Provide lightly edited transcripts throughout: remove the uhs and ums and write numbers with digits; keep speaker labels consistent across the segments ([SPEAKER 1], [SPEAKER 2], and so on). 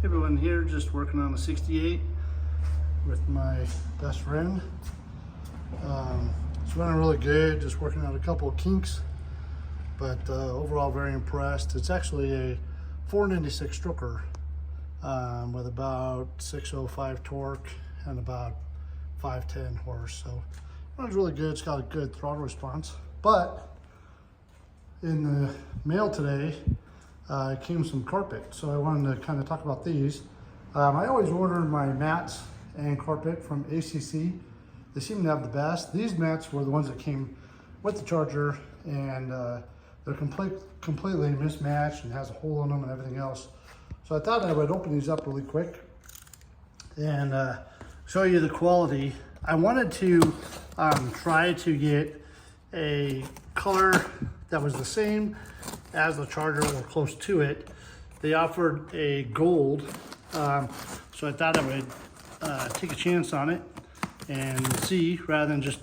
[SPEAKER 1] Hey everyone, here just working on a 68 with my best friend. It's running really good, just working out a couple of kinks, but overall very impressed. It's actually a 496 stroker with about 605 torque and about 510 horse. So it runs really good. It's got a good throttle response. But in the mail today, came some carpet, so I wanted to kind of talk about these. I always order my mats and carpet from ACC. They seem to have the best. These mats were the ones that came with the Charger, and they're completely mismatched and has a hole in them and everything else. So I thought I would open these up really quick and show you the quality. I wanted to try to get a color that was the same as the Charger or close to it. They offered a gold, so I thought I would take a chance on it and see rather than just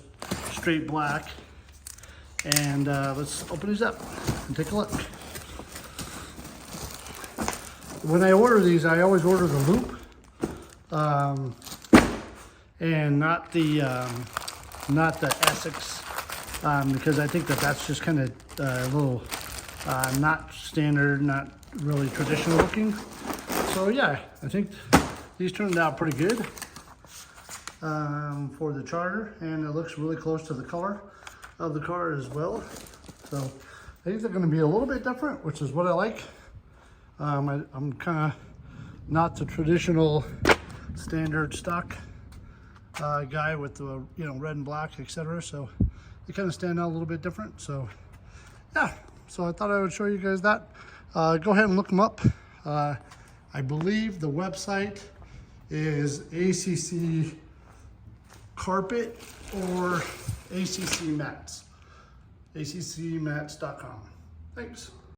[SPEAKER 1] straight black. And let's open these up and take a look. When I order these, I always order the loop and not the Essex, because I think that's just kind of a little not standard, not really traditional looking. So yeah, I think these turned out pretty good for the Charger, and it looks really close to the color of the car as well. So I think they're going to be a little bit different, which is what I like. I'm kind of not the traditional standard stock guy with the red and black, etc. So they kind of stand out a little bit different. So yeah, so I thought I would show you guys that. Go ahead and look them up. I believe the website is ACC Carpet or ACC Mats, accmats.com. Thanks.